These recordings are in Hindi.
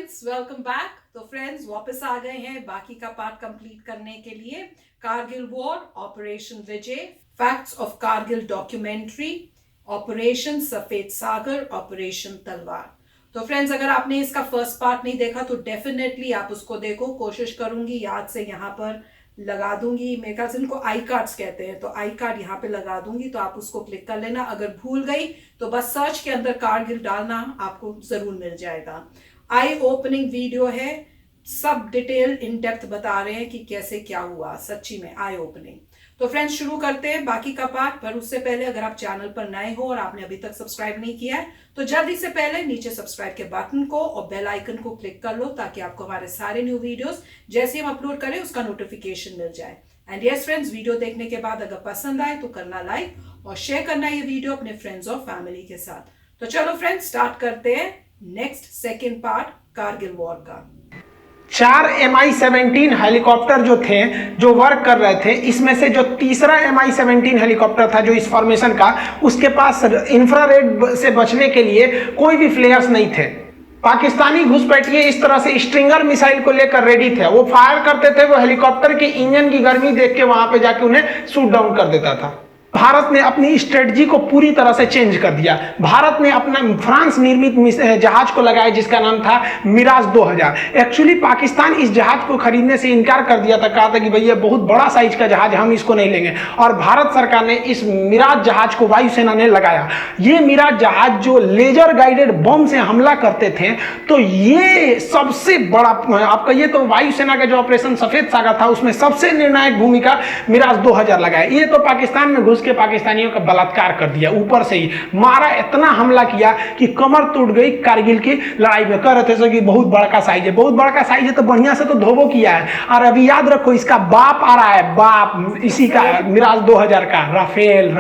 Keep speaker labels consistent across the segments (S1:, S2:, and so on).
S1: Friends, welcome back. तो फ्रेंड्स वापस आ गए हैं बाकी का पार्ट कंप्लीट करने के लिए। Kargil war, operation Vijay, facts of Kargil documentary, operation सफेद सागर, ऑपरेशन तलवार। तो फ्रेंड्स अगर आपने इसका फर्स्ट पार्ट नहीं देखा तो डेफिनेटली आप उसको देखो। कोशिश करूंगी याद से यहाँ पर लगा दूंगी। मेरे ख्याल से इनको आई कार्ड्स कहते हैं, तो आई कार्ड यहाँ पे लगा दूंगी, तो आप उसको क्लिक कर लेना। अगर भूल गई तो बस सर्च के अंदर कारगिल डालना, आपको जरूर मिल जाएगा। आई ओपनिंग वीडियो है, सब डिटेल इन डेप्थ बता रहे हैं कि कैसे क्या हुआ, सच्ची में आई ओपनिंग। तो फ्रेंड्स शुरू करते हैं बाकी का पार्ट। पर उससे पहले अगर आप चैनल पर नए हो और आपने अभी तक सब्सक्राइब नहीं किया है तो जल्दी से पहले नीचे सब्सक्राइब के बटन को और बेल आइकन को क्लिक कर लो, ताकि आपको हमारे सारे न्यू वीडियोस जैसे हम अपलोड करें उसका नोटिफिकेशन मिल जाए। एंड यस फ्रेंड्स, वीडियो देखने के बाद अगर पसंद आए तो करना लाइक और शेयर करना ये वीडियो अपने फ्रेंड्स और फैमिली के साथ। तो चलो फ्रेंड्स स्टार्ट करते हैं next second part Kargil war का।
S2: 4 MI-17 हेलीकॉप्टर जो थे, जो वर्क कर रहे थे, इसमें से जो तीसरा MI-17 हेलीकॉप्टर था जो इस फॉर्मेशन का, उसके पास इंफ्रारेड से बचने के लिए कोई भी फ्लेयर्स नहीं थे। पाकिस्तानी घुसपैठिए इस तरह से स्ट्रिंगर मिसाइल को लेकर रेडी थे। वो फायर करते थे, वो हेलीकॉप्टर के इंजन की गर्मी देख के वहां पे जाके उन्हें शूट डाउन कर देता था। भारत ने अपनी स्ट्रेटजी को पूरी तरह से चेंज कर दिया। भारत ने अपना फ्रांस निर्मित जहाज को लगाया जिसका नाम था मिराज 2000। एक्चुअली पाकिस्तान इस जहाज को खरीदने से इनकार कर दिया था, कहा था कि भैया बहुत बड़ा साइज का जहाज, हम इसको नहीं लेंगे। और भारत सरकार ने इस मिराज जहाज को वायुसेना ने लगाया। ये मिराज जहाज जो लेजर गाइडेड बम से हमला करते थे, तो ये सबसे बड़ा आपका ये तो वायुसेना का जो ऑपरेशन सफेद सागर था उसमें सबसे निर्णायक भूमिका मिराज 2000 लगाया। ये तो पाकिस्तान में घुस के पाकिस्तानियों का बलात्कार कर दिया, ऊपर से ही मारा, इतना हमला किया कि कमर टूट गई कारगिल की लड़ाई में। कह रहे थे कि बहुत बड़ा साइज है, बहुत बड़ा साइज है तो बढ़िया से तो धोबो किया है। और अभी याद रखो इसका बाप आ रहा है, बाप इसी का मिराज 2000 का राफेल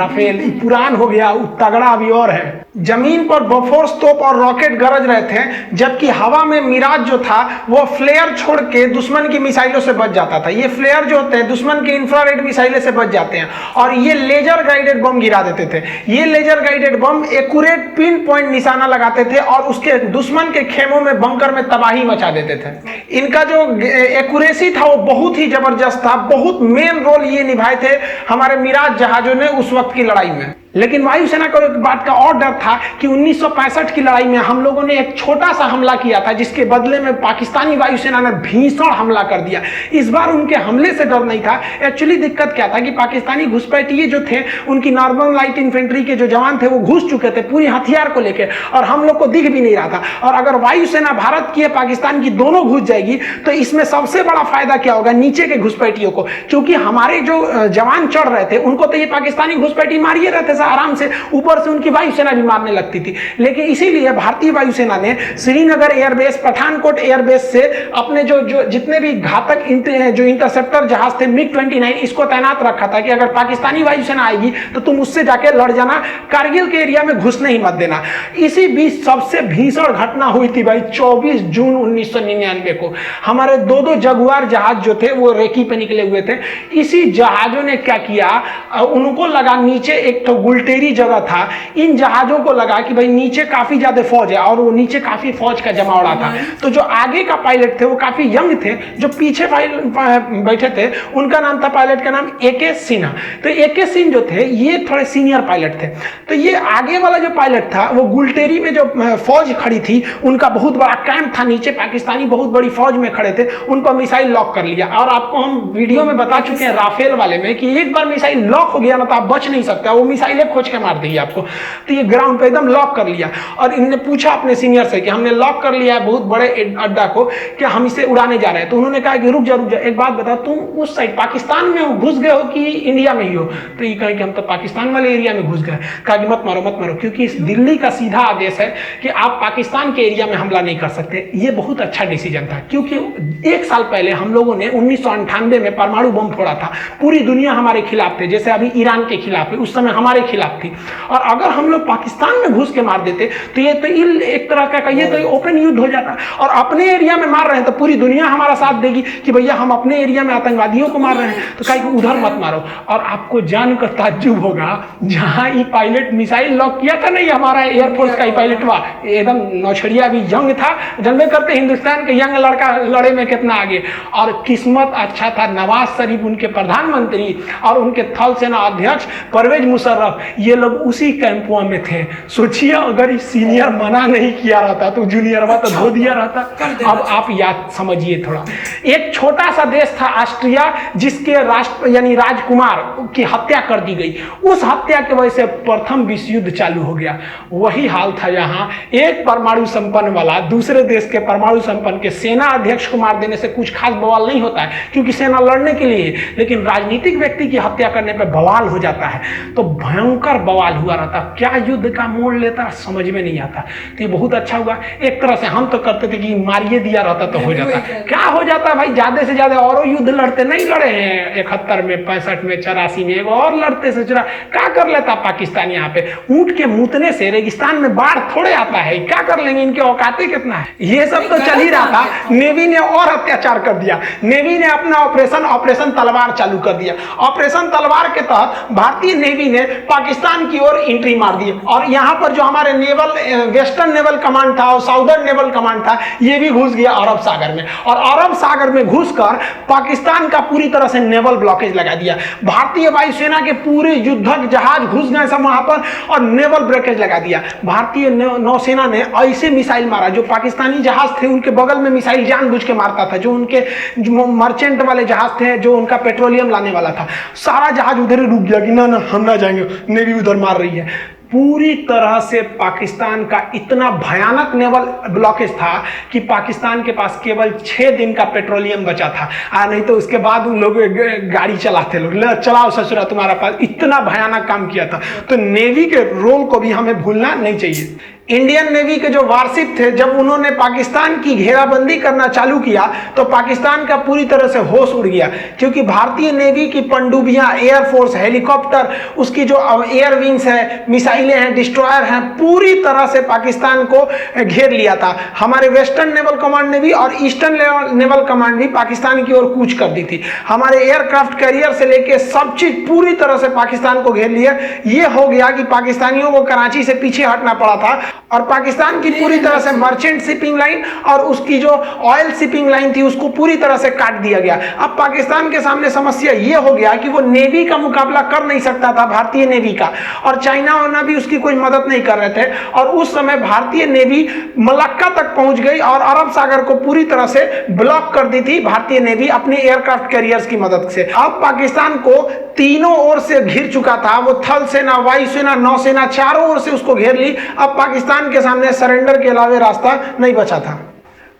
S2: पुरान हो गया, तगड़ा अभी और है। जमीन पर बफोर्स तोप और रॉकेट गरज रहे थे, जबकि हवा में मिराज जो था वो फ्लेयर छोड़ के दुश्मन की मिसाइलों से बच जाता था। ये फ्लेयर जो होते हैं दुश्मन के इंफ्रारेड मिसाइलों से बच जाते हैं, और ये लेजर गाइडेड बम गिरा देते थे। ये laser guided bomb accurate pinpoint निशाना लगाते थे और उसके दुश्मन के खेमों में, बंकर में तबाही मचा देते थे। इनका जो एक्यूरेसी था वो बहुत ही जबरदस्त था। बहुत मेन रोल ये निभाए थे हमारे मिराज जहाजों ने उस वक्त की लड़ाई में। लेकिन वायुसेना को एक बात का और डर था कि 1965 की लड़ाई में हम लोगों ने एक छोटा सा हमला किया था, जिसके बदले में पाकिस्तानी वायुसेना ने भीषण हमला कर दिया। इस बार उनके हमले से डर नहीं था। एक्चुअली दिक्कत क्या था कि पाकिस्तानी घुसपैठिए जो थे, उनकी नॉर्मल लाइट इन्फेंट्री के जो जवान थे वो घुस चुके थे पूरी हथियार को लेकर, और हम लोग को दिख भी नहीं रहा था। और अगर वायुसेना भारत की पाकिस्तान की दोनों घुस जाएगी तो इसमें सबसे बड़ा फायदा क्या होगा, नीचे के घुसपैठियों को। क्योंकि हमारे जो जवान चढ़ रहे थे उनको तो ये पाकिस्तानी घुसपैठी मारिए रहते आराम से, ऊपर से उनकी वायुसेना भी मारने लगती थी। लेकिन इसीलिए भारतीय वायुसेना ने श्रीनगर एयरबेस, पठानकोट एयरबेस से अपने जो जितने भी घातक जो इंटरसेप्टर जहाज थे MiG-29, इसको तैनात रखा था कि अगर पाकिस्तानी वायुसेना आएगी तो तुम उससे जाके लड़ जाना, कारगिल के एरिया में घुसने ही मत देना। इसी बीच सबसे भीषण घटना हुई थी भाई 24 जून 1999 को। हमारे दो जगुआर जहाज जो थे वो रेकी पे निकले हुए थे। इसी जहाजों ने क्या किया, उनको लगा नीचे एक तो गुलटेरी जगह था, इन जहाजों को लगा कि भाई नीचे काफी ज्यादा फौज है, और वो नीचे काफी फौज का जमावड़ा था। तो जो आगे का पायलट थे वो काफी यंग थे, जो पीछे बैठे थे उनका नाम था, पायलट का नाम AK सिन्हा। तो AK सिंह जो थे ये थोड़े सीनियर पायलट थे। तो ये आगे वाला जो पायलट था वो गुलटेरी में जो फौज खड़ी थी, उनका बहुत बड़ा कैंप था नीचे, पाकिस्तानी बहुत बड़ी फौज में खड़े थे, उन पर मिसाइल लॉक कर लिया। और आपको हम वीडियो में बता चुके हैं राफेल वाले में कि एक बार मिसाइल लॉक हो गया ना तो आप बच नहीं सकते, वो मिसाइल खोज के मार देगी आपको। तो ये ग्राउंड पे एकदम लॉक कर लिया, और इन्होंने पूछा अपने सीनियर से कि हमने लॉक कर लिया है बहुत बड़े अड्डा को, कि हम इसे उड़ाने जा रहे हैं। तो उन्होंने कहा कि रुक जा, एक बात बता, तुम उस साइड पाकिस्तान में हो, घुस गए हो कि इंडिया में ही हो? तो ये कहा कि हम तो पाकिस्तान वाले एरिया में घुस गए। कहा कि मत मारो, क्योंकि इस दिल्ली का सीधा आदेश है कि आप पाकिस्तान के एरिया में हमला नहीं कर सकते। ये बहुत अच्छा डिसीजन था, क्योंकि 1 साल पहले हम लोगों ने 1998 में परमाणु बम फोड़ा था। पूरी दुनिया हमारे खिलाफ थे, जैसे अभी ईरान के खिलाफ है, उस समय हमारे खिलाफ थी। और अगर हम लोग पाकिस्तान में घुस के मार देते तो ये तो एक तरह का ये तो ओपन युद्ध हो जाता। और अपने एरिया में मार रहे हैं तो पूरी दुनिया हमारा साथ देगी कि भैया हम अपने एरिया में आतंकवादियों को मार रहे हैं, तो कहीं उधर मत मारो। और आपको जानकर ताज्जुब होगा, जहां ये पायलट मिसाइल लॉक किया था नहीं, हमारा एयरफोर्स का पायलट हुआ, एकदम नौछड़िया भी यंग था, जानते करते हिंदुस्तान के यंग लड़का लड़े में कितना आगे। और किस्मत अच्छा था, नवाज शरीफ उनके प्रधानमंत्री और उनके थल सेना अध्यक्ष परवेज मुशर्रफ, ये लोग उसी कैंपुआ में थे। सोचिए अगर सीनियर मना नहीं किया रहता तो जूनियर तो धो दिया रहता। अब आप याद समझिए थोड़ा, एक छोटा सा देश था ऑस्ट्रिया, जिसके राष्ट्र यानी राजकुमार की हत्या कर दी गई। उस हत्या की वजह से प्रथम विश्व युद्ध चालू हो गया। वही हाल था यहाँ, एक परमाणु संपन्न वाला दूसरे देश के परमाणु संपन्न के सेना अध्यक्ष को मार देने से कुछ खास बवाल नहीं होता है, क्योंकि सेना लड़ने के लिए, लेकिन राजनीतिक व्यक्ति की हत्या करने पर बवाल हो जाता है। तो भयंकर बवाल हुआ रहता, क्या युद्ध का मोड़ लेता समझ में नहीं आता। तो ये बहुत अच्छा हुआ, एक तरह से हम तो करते थे कि मारिए दिया रहता तो हो जाता। क्या हो जाता भाई, ज्यादा से ज्यादा और युद्ध लड़ते, नहीं लड़े हैं 71 में, 65 में, 84 में, एक और लड़ते से चुरा। क्या कर लेता पाकिस्तान यहाँ पे, ऊंट के मुतने से रेगिस्तान में बाढ़ थोड़े आता है, क्या कर लेंगे, इनके औकाते कितना है। ये सब तो चल ही रहा था, नेवी ने और अत्याचार कर दिया। नेवी ने अपना ऑपरेशन तलवार चालू कर दिया। ऑपरेशन तलवार के तहत भारतीय नेवी ने पाकिस्तान की ओर एंट्री मार दी। और यहाँ पर जो हमारे वेस्टर्न नेवल कमांड था और साउदर्न नेवल कमांड था, ये भी घुस गया अरब सागर में। और अरब सागर में घुसकर पाकिस्तान का पूरी तरह से नेवल ब्लॉकेज लगा दिया। भारतीय वायुसेना के पूरे युद्धक जहाज घुस गए सब वहां पर और नेवल ब्लॉकेज लगा दिया। भारतीय नौसेना ने ऐसे मिसाइल मारा, जो पाकिस्तानी जहाज थे उनके बगल में मिसाइल जानबूझ के मारता था, जो उनके मर्चेंट वाले जहाज थे, जो उनका पेट्रोलियम लाने वाला था, सारा जहाज उधर रुक गया कि ना हम ना जाएंगे, नेवी उधर मार रही है। पूरी तरह से पाकिस्तान का इतना भयानक नेवल ब्लॉकेज था कि पाकिस्तान के पास केवल 6 दिन का पेट्रोलियम बचा था। नहीं तो उसके बाद उन लोग गाड़ी चलाते, लोग चलाओ ससुरा तुम्हारा पास, इतना भयानक काम किया था। तो नेवी के रोल को भी हमें भूलना नहीं चाहिए। इंडियन नेवी के जो वारशिप थे, जब उन्होंने पाकिस्तान की घेराबंदी करना चालू किया तो पाकिस्तान का पूरी तरह से होश उड़ गया, क्योंकि भारतीय नेवी की पनडुब्बियां, एयरफोर्स, हेलीकॉप्टर, उसकी जो एयर विंग्स है, मिसाइलें हैं, डिस्ट्रॉयर हैं, पूरी तरह से पाकिस्तान को घेर लिया था। हमारे वेस्टर्न नेवल कमांड ने भी और ईस्टर्न नेवल कमांड भी पाकिस्तान की ओर कूच कर दी थी। हमारे एयरक्राफ्ट कैरियर से लेके सब चीज पूरी तरह से पाकिस्तान को घेर लिया। ये हो गया कि पाकिस्तानियों को कराची से पीछे हटना पड़ा था और पाकिस्तान की पूरी तरह से मर्चेंट शिपिंग लाइन और उसकी जो ऑयल शिपिंग लाइन थी उसको पूरी तरह से काट दिया गया। अब पाकिस्तान के सामने समस्या ये हो गया कि वो नेवी का मुकाबला कर नहीं सकता था, भारतीय नेवी का, और चाइना वाइना भी उसकी कोई मदद नहीं कर रहे थे। और उस समय भारतीय नेवी मलक्का तक पहुंच गई और अरब सागर को पूरी तरह से ब्लॉक कर दी थी भारतीय नेवी अपने एयरक्राफ्ट कैरियर्स की मदद से। अब पाकिस्तान को तीनों ओर से घिर चुका था, वो थल सेना, वायुसेना, नौसेना, चारों ओर से उसको घेर ली। अब पाकिस्तान के सामने सरेंडर के अलावा रास्ता नहीं बचा था।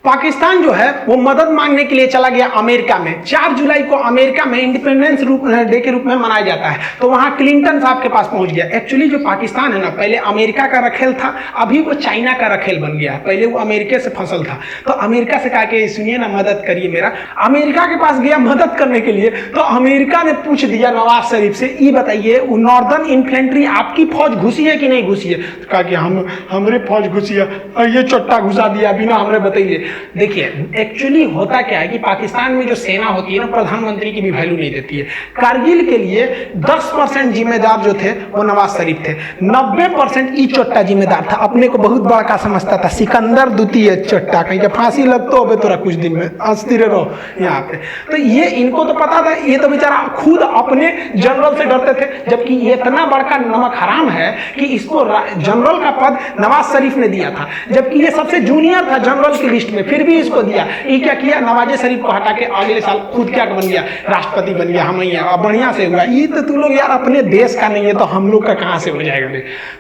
S2: पाकिस्तान जो है वो मदद मांगने के लिए चला गया अमेरिका में। 4 जुलाई को अमेरिका में इंडिपेंडेंस डे के रूप में मनाया जाता है, तो वहां क्लिंटन साहब के पास पहुंच गया। एक्चुअली जो पाकिस्तान है ना, पहले अमेरिका का रखेल था, अभी वो चाइना का रखेल बन गया है। पहले वो अमेरिका से फसल था, तो अमेरिका से कहा कि सुनिए ना, मदद करिए मेरा। अमेरिका के पास गया मदद करने के लिए, तो अमेरिका ने पूछ दिया नवाज शरीफ से, ये बताइए नॉर्दर्न इन्फेंट्री आपकी फौज घुसी है कि नहीं घुसी है? तो कहा कि हमरे फौज घुसी है, ये चट्टा घुसा दिया बिना हमरे बताइए। देखिए एक्चुअली होता क्या है कि पाकिस्तान में जो सेना होती है ना, प्रधानमंत्री की भी वैल्यू नहीं देती है। कारगिल के लिए 10% जिम्मेदार जो थे वो नवाज शरीफ थे, 90% ई चोट्टा जिम्मेदार था। अपने को बहुत बड़ा का समझता था, सिकंदर द्वितीय चोट्टा, कहीं फांसी लगता हो तोरा कुछ दिन में, अस्थिर रहो यहाँ पे। तो ये इनको तो पता था, ये तो बेचारा खुद अपने जनरल से डरते थे, जबकि ये इतना बड़का नमक हराम है कि इसको जनरल का पद नवाज शरीफ ने दिया था, जबकि ये सबसे जूनियर था जनरल की लिस्ट में, फिर भी इसको दिया। ये क्या किया, नवाज शरीफ को हटा के अगले साल खुद क्या बन गया, राष्ट्रपति बन गया। हम बढ़िया से हुआ, ये तो तुम लोग यार अपने देश का नहीं है तो हम लोग का कहां से हो जाएगा।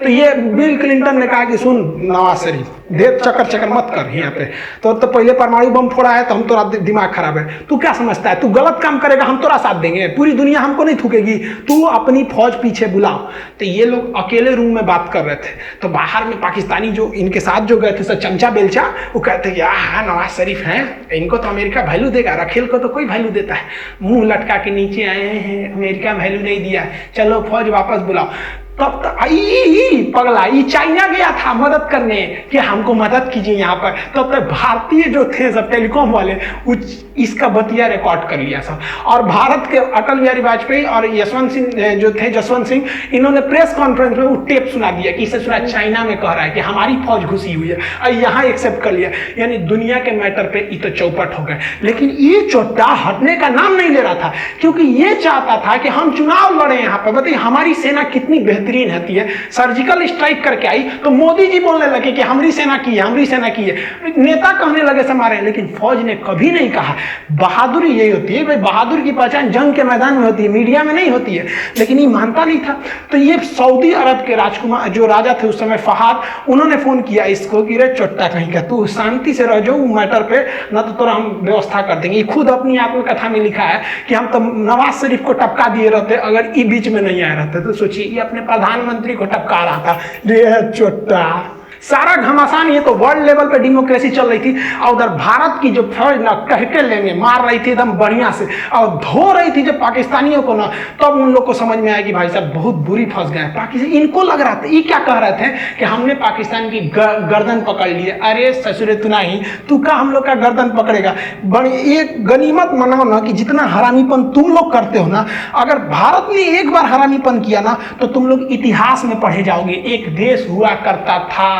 S2: तो ये बिल क्लिंटन ने कहा कि सुन नवाज शरीफ, देर चक्कर मत कर यहाँ पे, तो पहले परमाणु बम फोड़ा है तो हम तोरा दिमाग खराब है, तू क्या समझता है, तू गलत काम करेगा हम तोरा साथ देंगे, पूरी दुनिया हमको नहीं थूकेगी, तू अपनी फौज पीछे बुलाओ। तो ये लोग अकेले रूम में बात कर रहे थे, तो बाहर में पाकिस्तानी जो इनके साथ जो गए थे सब चमचा बेलचा, वो कहते कि हाँ नवाज शरीफ हैं, इनको तो अमेरिका वैल्यू देगा, रखेल को तो कोई वैल्यू देता है, मुंह लटका के नीचे आए हैं, अमेरिका वैल्यू नहीं दिया, चलो फौज वापस बुलाओ। तब तक पगला ये चाइना गया था मदद करने कि हमको मदद कीजिए यहाँ पर, तब तक भारतीय जो थे सब टेलीकॉम वाले इसका बतिया रिकॉर्ड कर लिया सब। और भारत के अटल बिहारी वाजपेयी और जसवंत सिंह इन्होंने प्रेस कॉन्फ्रेंस में वो टेप सुना दिया कि इसे सुना चाइना में कह रहा है कि हमारी फौज घुसी हुई है, और यहाँ एक्सेप्ट कर लिया। यानी दुनिया के मैटर पे ये तो चौपट हो गए। लेकिन ये चोट्टा हटने का नाम नहीं ले रहा था, क्योंकि ये चाहता था कि हम चुनाव लड़े यहाँ पर। बताइए हमारी सेना कितनी बेहतरीन होती है, सर्जिकल स्ट्राइक करके आई तो मोदी जी बोलने लगे कि हमारी सेना की है, हमारी सेना की है, नेता कहने लगे से मारे। लेकिन फौज ने कभी नहीं कहा। बहादुरी यही होती है भाई, बहादुर की पहचान जंग के मैदान में होती है, मीडिया में नहीं होती है। लेकिन ये मानता नहीं था। तो ये सऊदी अरब के राजकुमार जो राजा थे उस समय फहाद, उन्होंने फोन किया इसको कि रे चोट्टा कहीं का, तू शांति से रह जाओ मैटर पे, ना तो तोरा हम व्यवस्था कर देंगे। खुद अपनी आत्मकथा में लिखा है कि हम तो नवाज शरीफ को टपका दिए रहते अगर ये बीच में नहीं आए रहते। तो सोचिए ये अपने प्रधानमंत्री को टपका रहा था। रे चोट्टा सारा घमासान। ये तो वर्ल्ड लेवल पे डेमोक्रेसी चल रही थी, और उधर भारत की जो फौज ना कह के लेंगे मार रही थी एकदम बढ़िया से, और धो रही थी जब पाकिस्तानियों को ना, तब उन लोग को समझ में आया कि भाई साहब बहुत बुरी फंस गए पाकिस्तान। इनको लग रहा था, ये क्या कह रहे थे कि हमने पाकिस्तान की गर्दन पकड़ ली है। अरे ससुरे तू नहीं, तू का हम लोग का गर्दन पकड़ेगा। बड़ी एक गनीमत मनाओ ना कि जितना हरामीपन तुम लोग करते हो ना, अगर भारत ने एक बार हरामीपन किया ना तो तुम लोग इतिहास में पढ़े जाओगे। एक देश हुआ करता था,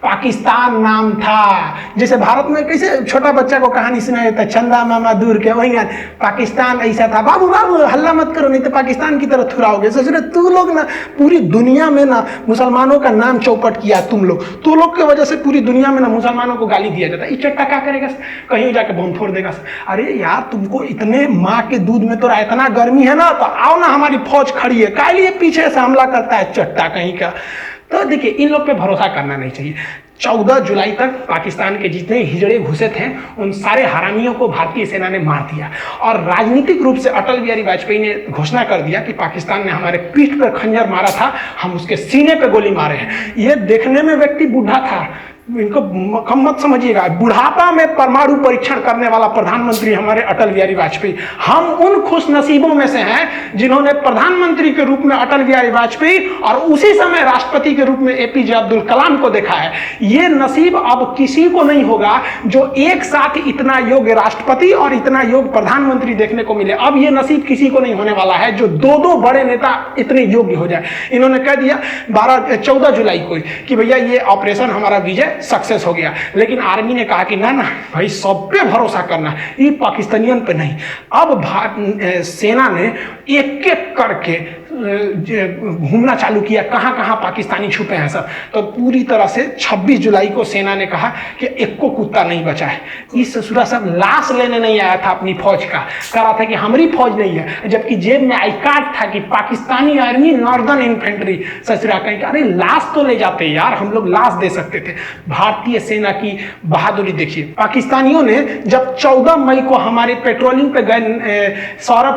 S2: पाकिस्तान नाम था। जैसे भारत में कैसे छोटा बच्चा को कहानी सुनाया जाता है, चंदा मामा दूर के, वही पाकिस्तान ऐसा था। बाबू बाबू हल्ला मत करो नहीं तो पाकिस्तान की तरफ थुराओगे। सोच तू लोग ना पूरी दुनिया में ना मुसलमानों का नाम चौपट किया तुम लोग। तू लोग की वजह से पूरी दुनिया में ना मुसलमानों को गाली दिया जाता है। चट्टा क्या करेगा, कहीं जाके बम फोड़ देगा। अरे यार तुमको इतने माँ के दूध में तो इतना गर्मी है ना, तो आओ ना हमारी फौज खड़ी है, काय लिए पीछे से हमला करता है चट्टा कहीं का। तो देखिए इन लोग पे भरोसा करना नहीं चाहिए। 14 जुलाई तक पाकिस्तान के जितने हिजड़े घुसे थे उन सारे हरामियों को भारतीय सेना ने मार दिया, और राजनीतिक रूप से अटल बिहारी वाजपेयी ने घोषणा कर दिया कि पाकिस्तान ने हमारे पीठ पर खंजर मारा था, हम उसके सीने पे गोली मारे हैं। यह देखने में व्यक्ति बूढ़ा था, इनको कम मत समझिएगा। बुढ़ापा में परमाणु परीक्षण करने वाला प्रधानमंत्री हमारे अटल बिहारी वाजपेयी। हम उन खुश नसीबों में से हैं जिन्होंने प्रधानमंत्री के रूप में अटल बिहारी वाजपेयी और उसी समय राष्ट्रपति के रूप में एपीजे अब्दुल कलाम को देखा है। ये नसीब अब किसी को नहीं होगा जो एक साथ इतना योग्य राष्ट्रपति और इतना योग्य प्रधानमंत्री देखने को मिले। अब ये नसीब किसी को नहीं होने वाला है जो दो बड़े नेता इतने योग्य हो जाए। इन्होंने कह दिया 14 जुलाई को कि भैया ये ऑपरेशन हमारा विजय सक्सेस हो गया। लेकिन आर्मी ने कहा कि ना ना भाई सब पे भरोसा करना, ये पाकिस्तानियन पे नहीं। अब सेना ने एक एक करके घूमना चालू किया, कहाँ कहाँ पाकिस्तानी छुपे हैं सब। तो पूरी तरह से 26 जुलाई को सेना ने कहा कि एक को कुत्ता नहीं बचा है। इस ससुरा सब लाश लेने नहीं आया था अपनी फौज का, कह रहा था कि हमारी फौज नहीं है, जबकि जेब में आई कार्ड था कि पाकिस्तानी आर्मी नॉर्दर्न इन्फेंट्री। ससुरा कहीं अरे लाश तो ले जाते यार, हम लोग लाश दे सकते थे। भारतीय सेना की बहादुरी देखिए। पाकिस्तानियों ने जब 14 मई को हमारे पेट्रोलिंग पे गए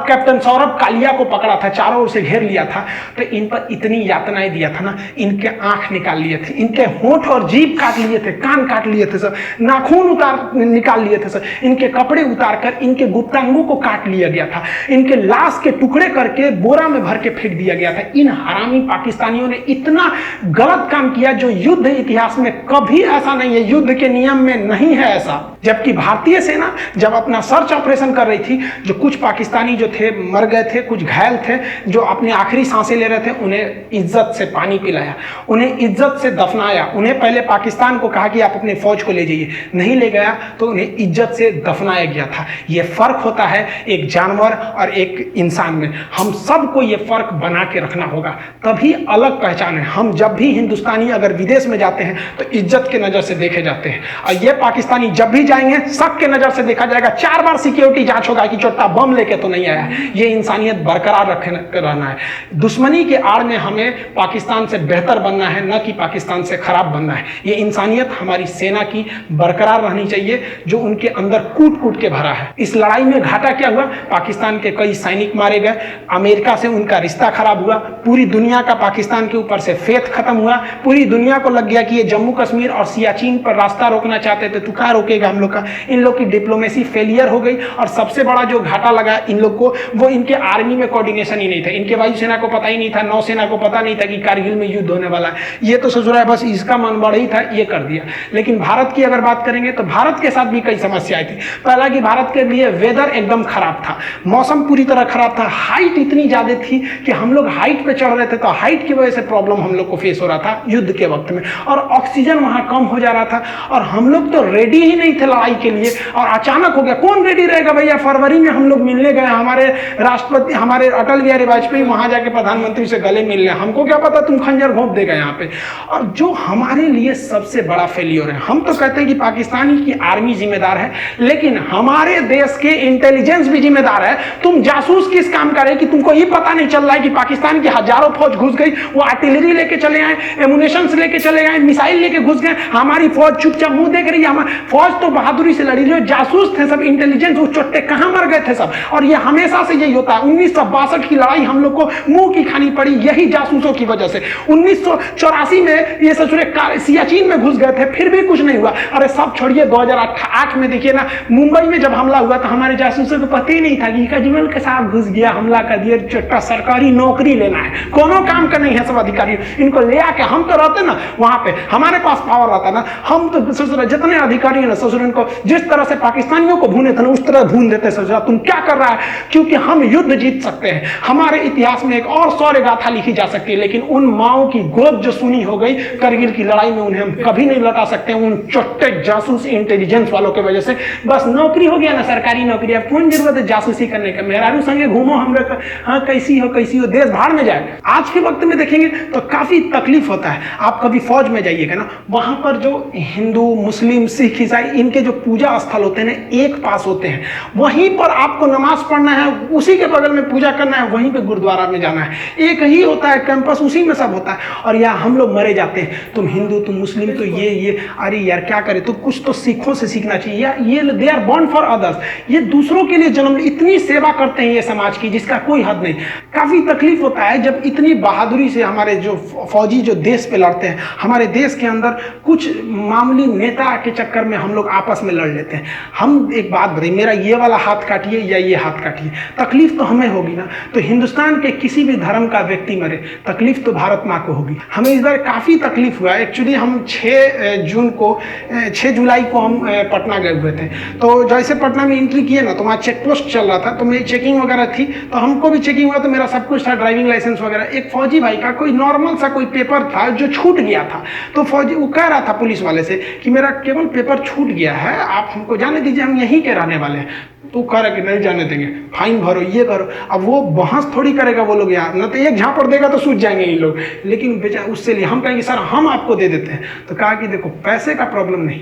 S2: कैप्टन सौरभ कालिया को पकड़ा था, चारों ओर से घेर लिया था, तो इन पर इतनी यातनाएं दिया था ना, इनके आंख निकाल लिए थे, इनके होंठ और जीभ काट लिए थे, कान काट लिए थे सर, नाखून निकाल लिए थे सर, इनके कपड़े उतार कर इनके गुप्तांगों को काट लिया गया था, इनके लाश के टुकड़े करके बोरा में भर के फेंक दिया गया था। इन हरामी पाकिस्तानियों ने इतना गलत काम किया जो युद्ध इतिहास में कभी ऐसा नहीं है, युद्ध के नियम में नहीं है ऐसा। जबकि भारतीय सेना जब अपना सर्च ऑपरेशन कर रही थी, जो कुछ पाकिस्तानी जो थे मर गए थे, कुछ घायल थे, जो अपनी आखिरी सांसें ले रहे थे, उन्हें इज्जत से पानी पिलाया, उन्हें इज्जत से दफनाया। उन्हें पहले पाकिस्तान को कहा कि आप अपने फौज को ले जाइए, नहीं ले गया तो उन्हें इज्जत से दफनाया गया था। यह फर्क होता है एक जानवर और एक इंसान में। हम सबको यह फर्क बना के रखना होगा, तभी अलग पहचान है। हम जब भी हिंदुस्तानी अगर विदेश में जाते हैं तो इज्जत के नजर से देखे जाते हैं, और ये पाकिस्तानी जब भी जाएंगे शक के नजर से देखा जाएगा। 4 बार सिक्योरिटी जांच होगा कि चोट्टा बम लेके तो नहीं आया। ये इंसानियत बरकरार रहना है। दुश्मनी के आड़ में हमें पाकिस्तान से बेहतर बनना है, न कि पाकिस्तान से खराब बनना है। ये इंसानियत हमारी सेना की बरकरार रहनी चाहिए, जो उनके अंदर कूट कूट के भरा है। इस लड़ाई में घाटा क्या हुआ? पाकिस्तान के कई सैनिक मारे गए, अमेरिका से उनका रिश्ता खराब हुआ, पूरी दुनिया का पाकिस्तान के ऊपर से फेथ खत्म हुआ, पूरी दुनिया को लग गया कि ये जम्मू कश्मीर और सियाचिन पर रास्ता रोकना चाहते थे, तो क्या रोकेगा हम लोग का? इन लोग की डिप्लोमेसी फेलियर हो गई, और सबसे बड़ा जो घाटा लगा इन लोग को, वो इनके आर्मी में कोऑर्डिनेशन ही नहीं था। इनके वायु वायुसेना को पता ही नहीं था, नौसेना को पता नहीं था कि कारगिल में युद्ध होने वाला है। ये तो ससुरा बस इसका मन बढ़ ही था, ये कर दिया। लेकिन भारत की अगर बात करेंगे तो भारत के साथ भी कई समस्याएं थी। पहला कि भारत के लिए वेदर एकदम खराब था, मौसम पूरी तरह खराब था, हाइट इतनी ज्यादा थी कि हम लोग हाइट पे चढ़ रहे थे तो हाइट की वजह से प्रॉब्लम हम लोग को फेस हो रहा था युद्ध के वक्त में, और ऑक्सीजन वहां कम हो जा रहा था, और हम लोग तो रेडी ही नहीं थे लड़ाई के लिए। और अचानक हो गया, कौन रेडी रहेगा भैया। फरवरी में हम लोग मिलने गए, हमारे राष्ट्रपति हमारे अटल बिहारी वाजपेयी वहां जाके प्रधानमंत्री से गले मिलने, हमको क्या पता तुम खंजर घोंप देगा यहाँ पे। और जो हमारे लिए सबसे बड़ा फेलियर है, हम तो कहते हैं कि पाकिस्तानी की आर्मी जिम्मेदार है, लेकिन हमारे देश के इंटेलिजेंस भी जिम्मेदार है। तुम जासूस किस काम का रहे कि तुमको ये पता नहीं चल रहा है कि पाकिस्तान की हजारों फौज घुस गई, वो आर्टिलरी लेके चले आए, एमुनेशन लेके चले गए, मिसाइल लेके घुस गए, हमारी फौज चुपचाप मुंह देख रही है। हमारी फौज तो बहादुरी से लड़ी, जो जासूस थे सब इंटेलिजेंस, वो चोट्टे कहां मर गए थे सब। और ये हमेशा से यही होता है, 1962 की लड़ाई हम लोग को मुंह की खानी पड़ी यही जासूसों की वजह से। 1984 में ये ससुरे सियाचिन में घुस गए थे, फिर भी कुछ नहीं हुआ। अरे सब छोड़िए, 2008 में देखिए ना, मुंबई में जब हमला हुआ तो हमारे जासूसों को पता ही नहीं था कि कजमल के साथ घुस गया, हमला कर दिया, चट्टा सरकारी नौकरी लेना है, कोनो काम का नहीं है सब अधिकारी, इनको ले आके हम तो रहते ना वहां पे, हमारे पास पावर रहता ना, हम तो ससुरा जितने अधिकारी है ना ससुर, इनको जिस तरह से पाकिस्तानियों को भूने थे ना उस तरह भून देते। ससुरा तुम क्या कर रहा है, क्योंकि हम युद्ध जीत सकते हैं। हमारे इतिहास में एक और शौर्य गाथा लिखी जा सकती है, लेकिन उन माओ की गोद जो सुनी हो गई करगिल की लड़ाई में, उन्हें हम कभी नहीं लौटा सकते उन चोट्टे जासूस इंटेलिजेंस वालों की वजह से। बस नौकरी हो गया ना, सरकारी नौकरी, अब कौन जरूरत है जासूसी करने का। मेहरारू संगे घूमो, हम लोग हाँ कैसी हो देश भाड़ में जाए। आज के वक्त में देखेंगे तो काफी तकलीफ होता है। आप कभी फौज में जाइएगा ना, वहां पर जो हिंदू मुस्लिम सिख ईसाई इनके जो पूजा स्थल होते हैं ना, एक पास होते हैं, वहीं पर आपको नमाज पढ़ना है, उसी के बगल में पूजा करना है, वहीं पे गुरुद्वारा में जाना है, एक ही होता है कैंपस, उसी में सब होता है। और यहाँ हम लोग मरे जाते हैं, तुम हिंदू तुम मुस्लिम तो ये अरे यार क्या करे, तो कुछ तो सिखों से सीखना चाहिए। या ये they are born for others, ये दूसरों के लिए जन्म, इतनी सेवा करते हैं ये समाज की जिसका कोई हद नहीं। काफी तकलीफ होता है जब इतनी बहादुरी से हमारे जो फौजी जो देश पे लड़ते हैं, हमारे देश के अंदर कुछ मामूली नेता के चक्कर में हम लोग आपस में लड़ लेते हैं। हम एक बात बताइए, मेरा ये वाला हाथ काटिए या ये हाथ काटिए, तकलीफ तो हमें होगी ना। तो हिंदुस्तान के किसी भी धर्म का व्यक्ति मरे, तकलीफ तो भारत माँ को होगी। हमें इस बार काफी तकलीफ हुआ। एक्चुअली हम 6 जुलाई को हम पटना गए हुए थे। तो जैसे पटना में एंट्री किए ना, तो वहाँ चेक पोस्ट चल रहा था, तो मेरी चेकिंग वगैरह थी, तो हमको भी चेकिंग हुआ, तो मेरा सब कुछ था, ड्राइविंग लाइसेंस वगैरह। एक फौजी भाई का कोई नॉर्मल सा कोई पेपर था जो छूट गया था, तो फौजी वो कह रहा था पुलिस वाले से कि मेरा केवल पेपर छूट गया है, आप हमको जाने दीजिए, हम यहीं के रहने वाले हैं। तो कह रहा कि नहीं जाने देंगे, फाइन भरो, ये करो। अब वो बहस थोड़ी करेगा वो लोग यहाँ, न तो एक झापड़ देगा तो सूझ जाएंगे ये लोग, लेकिन बेचारा उससे लिए हम कहेंगे सर हम आपको दे देते हैं। तो कहा कि देखो पैसे का प्रॉब्लम नहीं,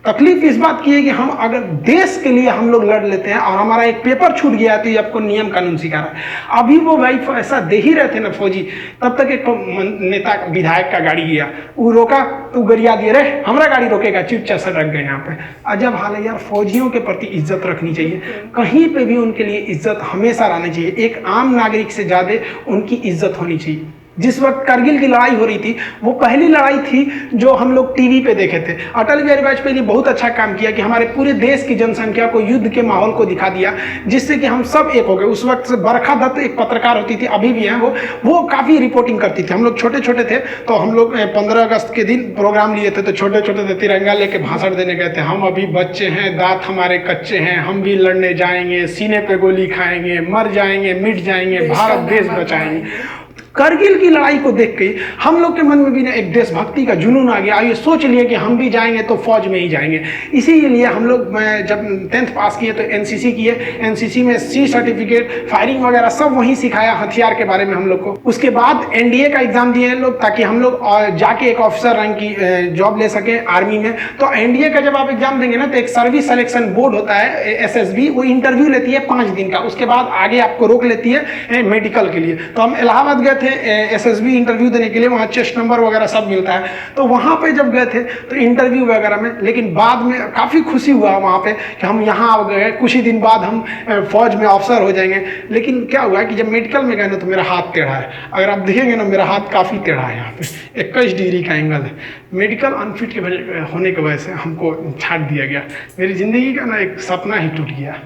S2: तकलीफ इस बात की है कि हम अगर देश के लिए हम लोग लड़ लेते हैं और हमारा एक पेपर छूट गया तो ये आपको नियम कानून सिखा रहा है। अभी वो भाई ऐसा दे ही रहे थे ना फौजी, तब तक एक नेता विधायक का गाड़ी गया, वो रोका तो गरिया दिए, रहे हमारा गाड़ी रोकेगा, चुपचाप से रख गए यहाँ पे। अजब हाल है यार, फौजियों के प्रति इज्जत रखनी चाहिए, कहीं पे भी उनके लिए इज्जत हमेशा रहनी चाहिए। एक आम नागरिक से ज्यादा उनकी इज्जत होनी चाहिए। जिस वक्त कारगिल की लड़ाई हो रही थी, वो पहली लड़ाई थी जो हम लोग टीवी पे देखे थे। अटल बिहारी वाजपेयी ने बहुत अच्छा काम किया कि हमारे पूरे देश की जनसंख्या को युद्ध के माहौल को दिखा दिया, जिससे कि हम सब एक हो गए। उस वक्त से बरखा दत्त एक पत्रकार होती थी, अभी भी हैं वो काफ़ी रिपोर्टिंग करती थी। हम लोग छोटे छोटे थे, तो हम लोग 15 अगस्त के दिन प्रोग्राम लिए थे, तो छोटे छोटे थे, तिरंगा लेके भाषण देने गए थे। हम अभी बच्चे हैं, दांत हमारे कच्चे हैं, हम भी लड़ने जाएंगे, सीने पे गोली खाएंगे, मर जाएंगे, मिट जाएंगे, भारत देश बचाएंगे। करगिल की लड़ाई को देख के हम लोग के मन में भी ना एक देशभक्ति का जुनून आ गया। ये सोच लिए कि हम भी जाएंगे तो फौज में ही जाएंगे। इसीलिए हम लोग जब 10th पास किए तो एनसीसी किए। एनसीसी में सी सर्टिफिकेट, फायरिंग वगैरह सब वहीं सिखाया, हथियार के बारे में हम लोग को। उसके बाद एनडीए का एग्जाम दिए हैं लोग, ताकि हम लोग जाके एक ऑफिसर रैंक की जॉब ले सके आर्मी में। तो एनडीए का जब आप एग्जाम देंगे ना, तो एक सर्विस सिलेक्शन बोर्ड होता है एसएसबी, वो इंटरव्यू लेती है 5 दिन का। उसके बाद आगे आपको रोक लेती है मेडिकल के लिए। तो हम इलाहाबाद गए थे एसएसबी इंटरव्यू देने के लिए, वहाँ चेस्ट नंबर वगैरह सब मिलता है। तो वहाँ पे जब गए थे तो इंटरव्यू वगैरह में, लेकिन बाद में काफ़ी खुशी हुआ वहाँ पे कि हम यहाँ आ गए, कुछ ही दिन बाद हम फौज में ऑफिसर हो जाएंगे। लेकिन क्या हुआ कि जब मेडिकल में गए ना, तो मेरा हाथ टेढ़ा है। अगर आप देखेंगे ना, मेरा हाथ काफ़ी टेढ़ा है, यहाँ पे 21 डिग्री का एंगल है। मेडिकल अनफिट के होने की वजह से हमको छाट दिया गया। मेरी ज़िंदगी का ना एक सपना ही टूट गया।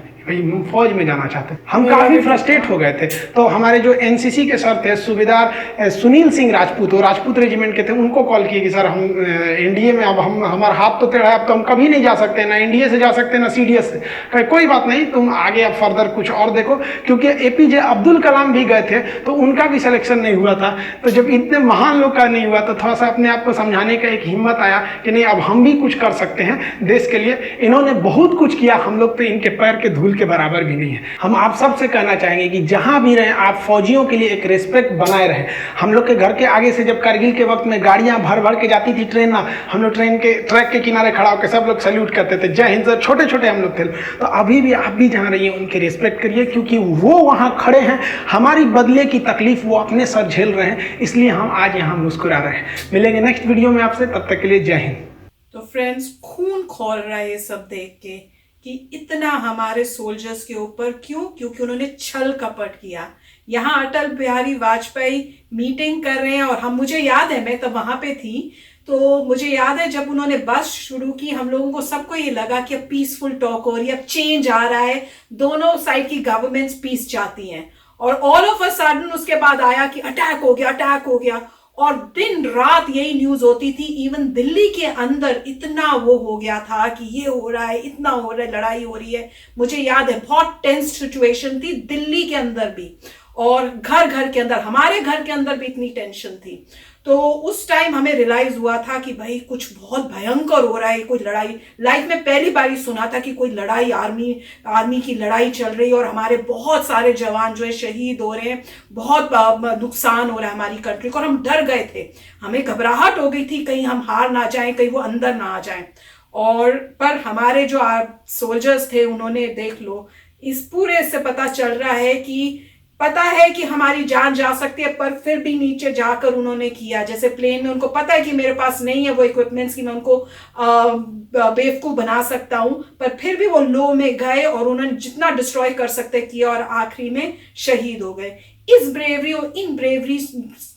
S2: फौज में जाना चाहते हैं। हम काफ़ी फ्रस्ट्रेट हो गए थे। तो हमारे जो एनसीसी के सर थे सूबेदार सुनील सिंह राजपूत, वो राजपूत रेजिमेंट के थे, उनको कॉल किए कि सर हम एनडीए में, अब हम हमारा हाथ तो टेढ़ा है, अब तो हम कभी नहीं जा सकते, ना एनडीए से जा सकते ना सीडीएस से। कहे कोई बात नहीं, तुम आगे अब फर्दर कुछ और देखो, क्योंकि एपीजे अब्दुल कलाम भी गए थे तो उनका भी सिलेक्शन नहीं हुआ था। तो जब इतने महान लोग का नहीं हुआ तो थोड़ा सा अपने आप को समझाने का एक हिम्मत आया कि नहीं, अब हम भी कुछ कर सकते हैं देश के लिए। इन्होंने बहुत कुछ किया, हम लोग तो इनके पैर के धूल के बराबर भी नहीं है। हम आप सबसे कहना चाहेंगे कि जहां भी रहें आप फौजियों के लिए एक रिस्पेक्ट बनाए रहें। हम लोग के घर के आगे से जब कारगिल के वक्त में गाड़ियां भर भर के जाती थी ट्रेन ना, हम लोग ट्रेन के ट्रैक के किनारे खड़ा होकर सब लोग सैल्यूट करते थे, जय हिंद सर। छोटे छोटे हम लोग थे। तो अभी भी आप भी जहाँ रहिए उनके रिस्पेक्ट करिए, क्योंकि वो वहाँ खड़े हैं, हमारी बदले की तकलीफ वो अपने सर झेल रहे हैं, इसलिए हम आज यहाँ मुस्कुरा रहे हैं। मिलेंगे नेक्स्ट वीडियो में आपसे, तब तक के लिए जय हिंद।
S1: तो फ्रेंड्स, खून खौल रहा है ये सब देख के कि इतना हमारे सोल्जर्स के ऊपर क्यों, क्योंकि उन्होंने छल कपट किया। यहाँ अटल बिहारी वाजपेयी मीटिंग कर रहे हैं और मुझे याद है, मैं तब वहां पे थी, तो मुझे याद है जब उन्होंने बस शुरू की, हम लोगों को सबको ये लगा कि अब पीसफुल टॉक हो रही है, अब चेंज आ रहा है, दोनों साइड की गवर्नमेंट्स पीस चाहती हैं। और ऑल ऑफ अ सडन उसके बाद आया कि अटैक हो गया, अटैक हो गया, और दिन रात यही न्यूज होती थी। इवन दिल्ली के अंदर इतना वो हो गया था कि ये हो रहा है, इतना हो रहा है, लड़ाई हो रही है। मुझे याद है बहुत टेंस सिचुएशन थी दिल्ली के अंदर भी, और घर घर के अंदर, हमारे घर के अंदर भी इतनी टेंशन थी। तो उस टाइम हमें रियलाइज हुआ था कि भाई कुछ बहुत भयंकर हो रहा है, कोई लड़ाई। लाइफ में पहली बार ही सुना था कि कोई लड़ाई, आर्मी की लड़ाई चल रही है और हमारे बहुत सारे जवान जो है शहीद हो रहे हैं, बहुत नुकसान हो रहा है हमारी कंट्री को, और हम डर गए थे। हमें घबराहट हो गई थी कहीं हम हार ना जाएं, कहीं वो अंदर ना आ जाएं। और पर हमारे जो सोल्जर्स थे, उन्होंने, देख लो, इस पूरे से पता चल रहा है कि पता है कि हमारी जान जा सकती है, पर फिर भी नीचे जाकर उन्होंने किया। जैसे प्लेन में उनको पता है कि मेरे पास नहीं है वो इक्विपमेंट्स की मैं उनको बेवकूफ बना सकता हूं, पर फिर भी वो लो में गए और उन्होंने जितना डिस्ट्रॉय कर सकते किया और आखिरी में शहीद हो गए। इस ब्रेवरी और इन ब्रेवरी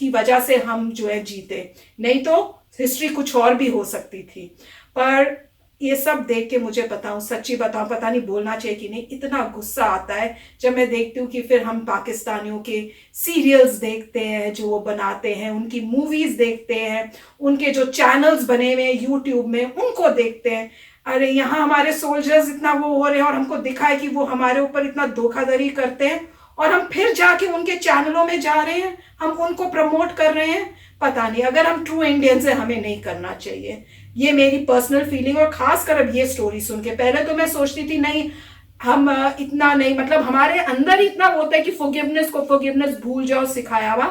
S1: की वजह से हम जो है जीते, नहीं तो हिस्ट्री कुछ और भी हो सकती थी। पर ये सब देख के मुझे बताऊं, सच्ची बताऊं, पता नहीं बोलना चाहिए कि नहीं, इतना गुस्सा आता है जब मैं देखती हूँ कि फिर हम पाकिस्तानियों के सीरियल्स देखते हैं जो वो बनाते हैं, उनकी मूवीज देखते हैं, उनके जो चैनल्स बने हुए हैं यूट्यूब में उनको देखते हैं। अरे यहाँ हमारे सोल्जर्स इतना वो हो रहे हैं और हमको दिखाए कि वो हमारे ऊपर इतना धोखाधड़ी करते हैं, और हम फिर जाके उनके चैनलों में जा रहे हैं, हम उनको प्रमोट कर रहे हैं। पता नहीं, अगर हम ट्रू इंडियंस है हमें नहीं करना चाहिए। ये मेरी पर्सनल फीलिंग। और खासकर अब ये स्टोरी सुन के, पहले तो मैं सोचती थी नहीं हम इतना नहीं, मतलब हमारे अंदर इतना होता है कि फॉरगिवनेस भूल जाओ, सिखाया हुआ,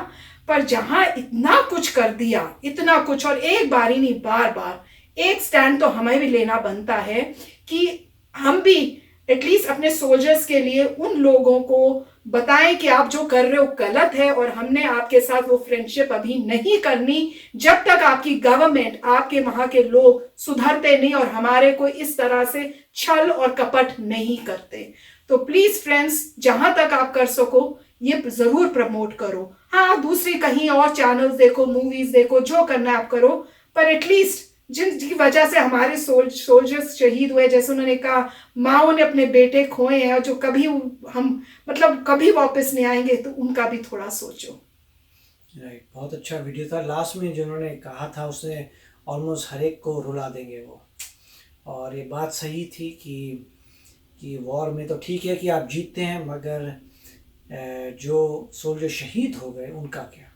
S1: पर जहां इतना कुछ कर दिया, इतना कुछ, और एक बार ही नहीं बार बार, एक स्टैंड तो हमें भी लेना बनता है कि हम भी एटलीस्ट अपने सोल्जर्स के लिए उन लोगों को बताएं कि आप जो कर रहे हो गलत है, और हमने आपके साथ वो फ्रेंडशिप अभी नहीं करनी जब तक आपकी गवर्नमेंट, आपके वहां के लोग सुधरते नहीं और हमारे को इस तरह से छल और कपट नहीं करते। तो प्लीज फ्रेंड्स, जहां तक आप कर सको ये जरूर प्रमोट करो। हाँ, दूसरी कहीं और चैनल्स देखो, मूवीज देखो, जो करना है आप करो, पर एटलीस्ट जिनकी वजह से हमारे सोल्जर्स शहीद हुए, जैसे उन्होंने कहा माओ ने अपने बेटे खोए हैं और जो कभी हम मतलब कभी वापस नहीं आएंगे, तो उनका भी थोड़ा सोचो।
S3: राइट, बहुत अच्छा वीडियो था। लास्ट में जो उन्होंने कहा था उसने ऑलमोस्ट हर एक को रुला देंगे वो, और ये बात सही थी कि वॉर में तो ठीक है कि आप जीतते हैं, मगर जो सोल्जर शहीद हो गए उनका क्या।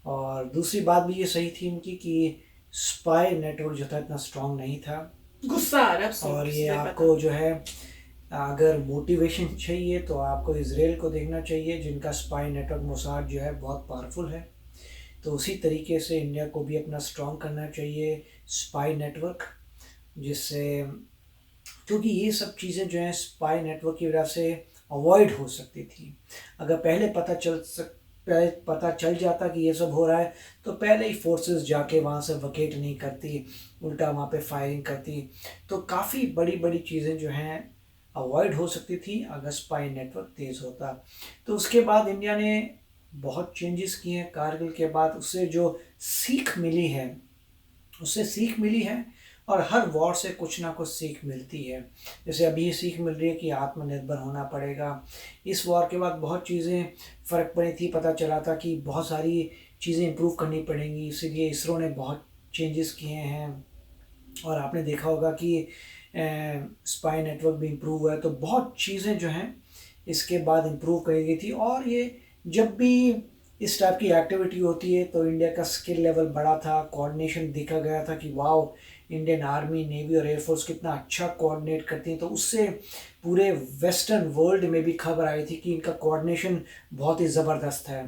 S3: और दूसरी बात भी ये सही थी उनकी कि स्पाई नेटवर्क जो था इतना स्ट्रांग नहीं था।
S1: गुस्सा आ रहा।
S3: और ये आपको जो है, अगर मोटिवेशन चाहिए तो आपको इजराइल को देखना चाहिए, जिनका स्पाई नेटवर्क मोसाद जो है बहुत पावरफुल है। तो उसी तरीके से इंडिया को भी अपना स्ट्रांग करना चाहिए स्पाई नेटवर्क, जिससे, क्योंकि ये सब चीज़ें जो हैं स्पाई नेटवर्क की वजह से अवॉइड हो सकती थी। अगर पहले पता चल जाता कि ये सब हो रहा है तो पहले ही फोर्सेस जाके वहाँ से वकेट नहीं करती, उल्टा वहाँ पे फायरिंग करती, तो काफ़ी बड़ी बड़ी चीज़ें जो हैं अवॉइड हो सकती थी अगर स्पाई नेटवर्क तेज़ होता। तो उसके बाद इंडिया ने बहुत चेंजेस किए हैं कारगिल के बाद। उससे जो सीख मिली है और हर वॉर से कुछ ना कुछ सीख मिलती है। जैसे अभी ये सीख मिल रही है कि आत्मनिर्भर होना पड़ेगा। इस वॉर के बाद बहुत चीज़ें फ़र्क पड़ी थी, पता चला था कि बहुत सारी चीज़ें इम्प्रूव करनी पड़ेंगी, इसीलिए इसरो ने बहुत चेंजेस किए हैं। और आपने देखा होगा कि स्पाई नेटवर्क भी इम्प्रूव हुआ है, तो बहुत चीज़ें जो हैं इसके बाद इम्प्रूव करी गई थी। और ये जब भी इस टाइप की एक्टिविटी होती है तो इंडिया का स्किल लेवल बढ़ा था, कोऑर्डिनेशन देखा गया था कि वाओ, इंडियन आर्मी, नेवी और एयरफोर्स कितना अच्छा कोऑर्डिनेट करती हैं। तो उससे पूरे वेस्टर्न वर्ल्ड में भी खबर आई थी कि इनका कोऑर्डिनेशन बहुत ही ज़बरदस्त है।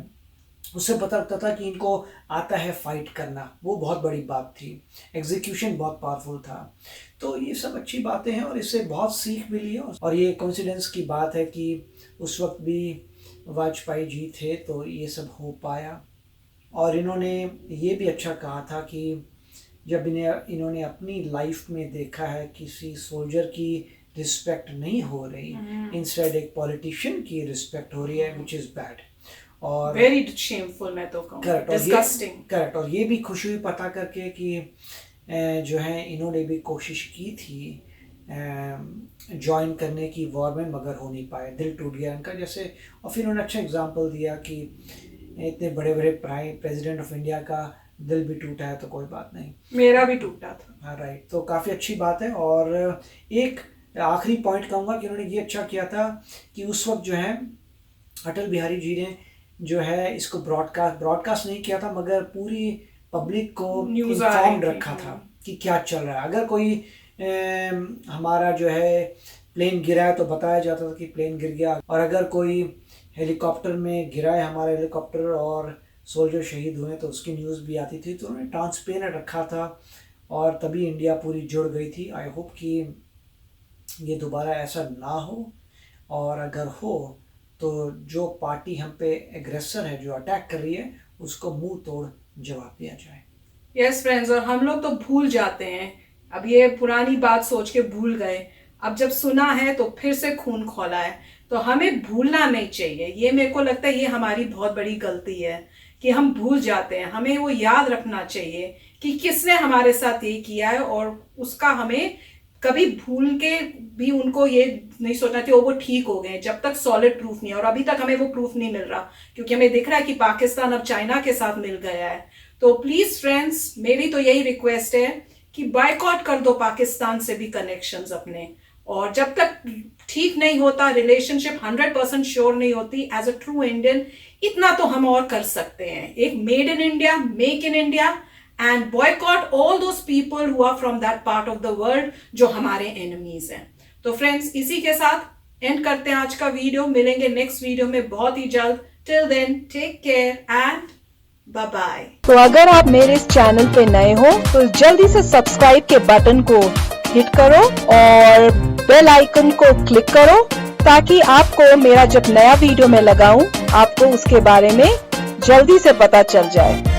S3: उससे पता लगता था कि इनको आता है फाइट करना, वो बहुत बड़ी बात थी। एग्जीक्यूशन बहुत पावरफुल था। तो ये सब अच्छी बातें हैं और इससे बहुत सीख मिली है। और ये कोइंसिडेंस की बात है कि उस वक्त भी वाजपेयी जी थे तो ये सब हो पाया। और इन्होंने ये भी अच्छा कहा था कि जब इन्होंने अपनी लाइफ में देखा है किसी सोल्जर की रिस्पेक्ट नहीं हो रही, इंस्टेड एक पॉलिटिशियन की रिस्पेक्ट हो रही है, विच इज़ बैड और
S1: वेरी शेमफुल, मैं तो कहूँ डिस्गस्टिंग।
S3: करेक्ट। और ये भी खुशी हुई पता करके कि जो है इन्होंने भी कोशिश की थी ज्वाइन करने की वॉर में, मगर हो नहीं पाए, दिल टूट गया इनका जैसे। और फिर उन्होंने अच्छा एग्जांपल दिया कि इतने बड़े बड़े प्रेसिडेंट ऑफ इंडिया का दिल भी टूटा है तो कोई बात नहीं,
S1: मेरा भी टूटा था।
S3: हाँ राइट। तो काफ़ी अच्छी बात है। और एक आखिरी पॉइंट कहूँगा कि उन्होंने ये अच्छा किया था कि उस वक्त जो है अटल बिहारी जी ने जो है इसको ब्रॉडकास्ट नहीं किया था, मगर पूरी पब्लिक को इन्फॉर्म्ड रखा था कि क्या चल रहा है। अगर कोई हमारा जो है प्लेन गिरा है तो बताया जाता था कि प्लेन गिर गया, और अगर कोई हेलीकॉप्टर में गिरा है हमारा हेलीकॉप्टर और सोल्जर शहीद हुए तो उसकी न्यूज़ भी आती थी। तो उन्होंने ट्रांसपेरेंट रखा था और तभी इंडिया पूरी जुड़ गई थी। आई होप कि ये दोबारा ऐसा ना हो, और अगर हो तो जो पार्टी हम पे एग्रेसर है, जो अटैक कर रही है, उसको मुंह तोड़ जवाब दिया जाए।
S1: यस फ्रेंड्स, और हम लोग तो भूल जाते हैं, अब ये पुरानी बात सोच के भूल गए, अब जब सुना है तो फिर से खून खौला है। तो हमें भूलना नहीं चाहिए, ये मेरे को लगता है ये हमारी बहुत बड़ी गलती है कि हम भूल जाते हैं। हमें वो याद रखना चाहिए कि किसने हमारे साथ ये किया है, और उसका हमें कभी भूल के भी उनको ये नहीं सोचना चाहिए वो ठीक हो गए, जब तक सॉलिड प्रूफ नहीं है। और अभी तक हमें वो प्रूफ नहीं मिल रहा, क्योंकि हमें दिख रहा है कि पाकिस्तान अब चाइना के साथ मिल गया है। तो प्लीज फ्रेंड्स, मेरी तो यही रिक्वेस्ट है कि बायकॉट कर दो पाकिस्तान से भी कनेक्शंस अपने, और जब तक ठीक नहीं होता, रिलेशनशिप 100% श्योर नहीं होती, एज अ ट्रू इंडियन इतना तो हम और कर सकते हैं, एक made in India, make in India, and boycott all those people who are from that part of the world जो हमारे एनिमीज हैं। तो फ्रेंड्स, इसी के साथ एंड करते हैं आज का वीडियो। मिलेंगे नेक्स्ट वीडियो में बहुत ही जल्द। Till then, take care and bye bye.
S4: तो अगर आप मेरे इस चैनल पे नए हो तो जल्दी से सब्सक्राइब के बटन को हिट करो और बेल आइकन को क्लिक करो, ताकि आपको मेरा जब नया वीडियो मैं लगाऊं आपको उसके बारे में जल्दी से पता चल जाए।